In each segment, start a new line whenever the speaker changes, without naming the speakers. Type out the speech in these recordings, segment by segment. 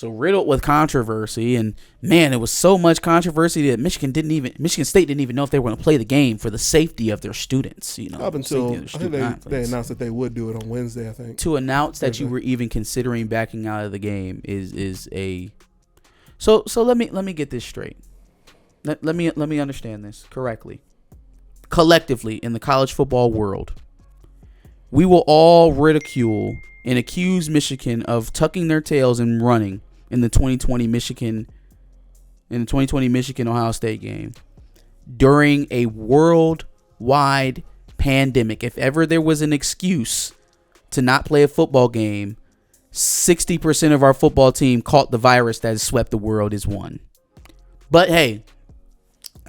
So riddled with controversy, and man, it was so much controversy that Michigan State didn't even know if they were going to play the game for the safety of their students.
Up until I think they announced that they would do it on Wednesday. I think
to announce that you were even considering backing out of the game is a. So let me get this straight. Let me understand this correctly. Collectively in the college football world, we will all ridicule and accuse Michigan of tucking their tails and running in the 2020 Michigan Ohio State game during a worldwide pandemic. If ever there was an excuse to not play a football game, 60% of our football team caught the virus that has swept the world is one. But hey,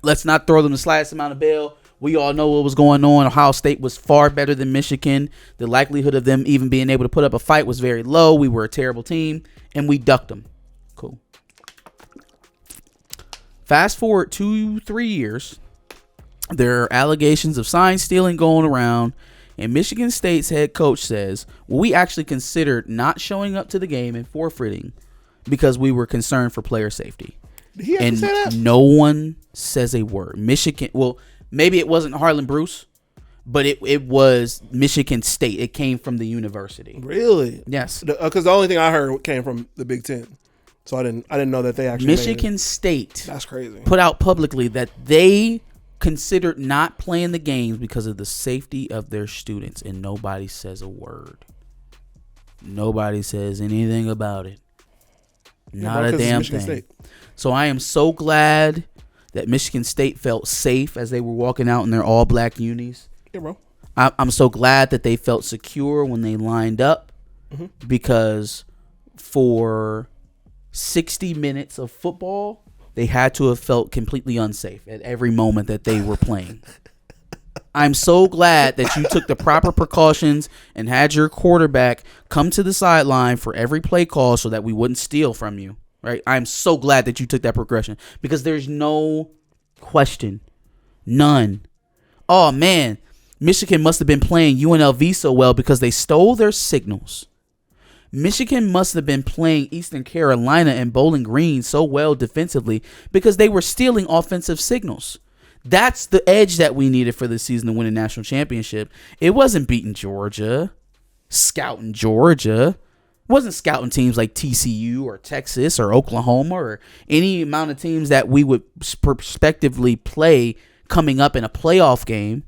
let's not throw them the slightest amount of bail. We all know what was going on. Ohio State was far better than Michigan. The likelihood of them even being able to put up a fight was very low. We were a terrible team, and we ducked them. Cool. Fast forward 2-3 years, there are allegations of sign stealing going around, and Michigan State's head coach says, well, we actually considered not showing up to the game and forfeiting because we were concerned for player safety.
Did he have to say that?
No one says a word. Michigan, well, maybe it wasn't Harlan Bruce, but it was Michigan State. It came from the university.
Really?
Yes.
Because the only thing I heard came from the Big Ten, so I didn't know that they actually
Michigan State.
That's crazy.
Put out publicly that they considered not playing the games because of the safety of their students, and nobody says a word. Nobody says anything about it. Not a damn thing. State. So I am so glad that Michigan State felt safe as they were walking out in their all-black unis.
Yeah, bro.
I'm so glad that they felt secure when they lined up, because for 60 minutes of football, they had to have felt completely unsafe at every moment that they were playing. I'm so glad that you took the proper precautions and had your quarterback come to the sideline for every play call so that we wouldn't steal from you. Right? I'm so glad that you took that progression, because there's no question. None. Oh, man. Michigan must have been playing UNLV so well because they stole their signals. Michigan must have been playing Eastern Carolina and Bowling Green so well defensively because they were stealing offensive signals. That's the edge that we needed for this season to win a national championship. It wasn't beating Georgia, scouting Georgia. It wasn't scouting teams like TCU or Texas or Oklahoma or any amount of teams that we would prospectively play coming up in a playoff game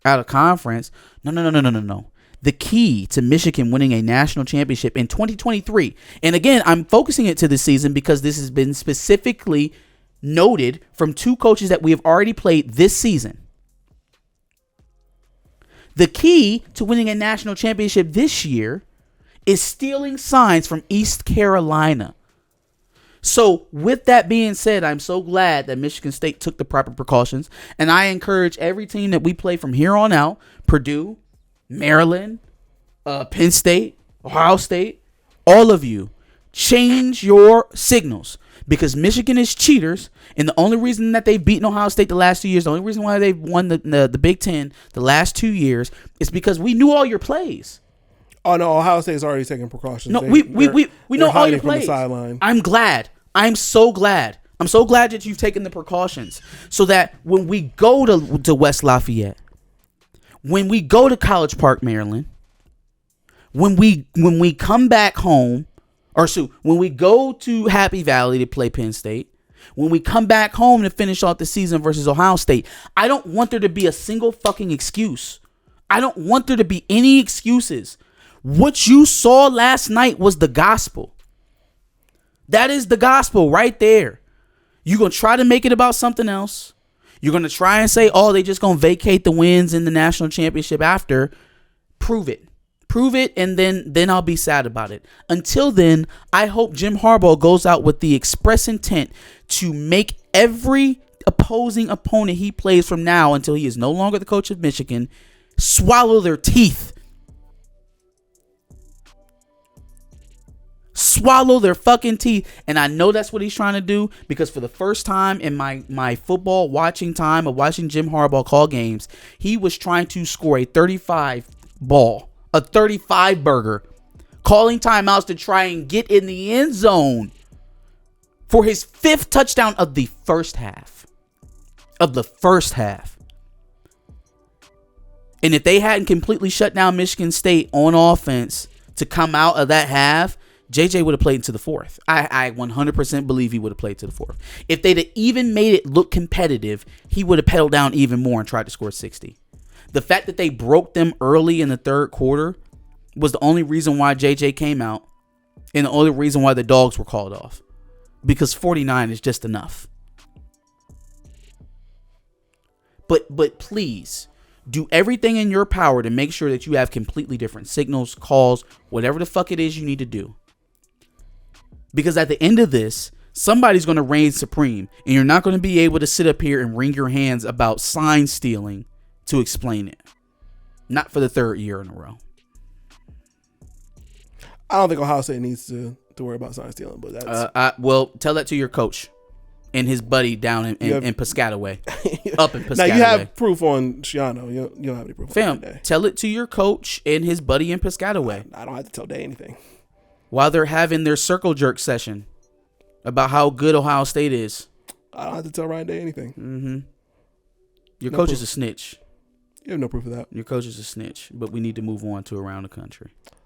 out of conference. No. The key to Michigan winning a national championship in 2023, and again, I'm focusing it to this season because this has been specifically noted from two coaches that we have already played this season. The key to winning a national championship this year is stealing signs from East Carolina. So with that being said, I'm so glad that Michigan State took the proper precautions, and I encourage every team that we play from here on out, Purdue, Maryland, Penn State, Ohio State, all of you, change your signals, because Michigan is cheaters, and the only reason that they've beaten Ohio State the last 2 years, the only reason why they've won the Big Ten the last 2 years is because we knew all your plays.
Oh no, Ohio State's already taking precautions.
No, we know all your plays. I'm glad. I'm so glad. I'm so glad that you've taken the precautions so that when we go to West Lafayette, when we go to College Park, Maryland, when we come back home, when we go to Happy Valley to play Penn State, when we come back home to finish off the season versus Ohio State, I don't want there to be a single fucking excuse. I don't want there to be any excuses. What you saw last night was the gospel. That is the gospel right there. You're going to try to make it about something else. You're going to try and say, oh, they just going to vacate the wins in the national championship after. Prove it. Prove it, and then I'll be sad about it. Until then, I hope Jim Harbaugh goes out with the express intent to make every opposing opponent he plays from now until he is no longer the coach of Michigan swallow their teeth. Swallow their fucking teeth. And I know that's what he's trying to do, because for the first time in my football watching time of watching Jim Harbaugh call games, he was trying to score a 35 ball, a 35 burger, calling timeouts to try and get in the end zone for his 5th touchdown of the first half. And if they hadn't completely shut down Michigan State on offense to come out of that half, JJ would have played into the 4th. I 100% believe he would have played to the 4th. If they'd have even made it look competitive, he would have pedaled down even more and tried to score 60. The fact that they broke them early in the 3rd quarter was the only reason why JJ came out and the only reason why the dogs were called off. Because 49 is just enough. But please, do everything in your power to make sure that you have completely different signals, calls, whatever the fuck it is you need to do. Because at the end of this, somebody's going to reign supreme. And you're not going to be able to sit up here and wring your hands about sign stealing to explain it. Not for the 3rd year in a row.
I don't think Ohio State needs to worry about sign stealing, but that's...
well, tell that to your coach and his buddy down in Piscataway. Up in Piscataway.
Now, you have proof on Shiano. You don't have any proof on Day.
Tell it to your coach and his buddy in Piscataway.
I don't have to tell Day anything.
While they're having their circle jerk session about how good Ohio State is.
I don't have to tell Ryan Day anything.
Mm-hmm. Your coach is a snitch.
You have no proof of that.
Your coach is a snitch, but we need to move on to around the country.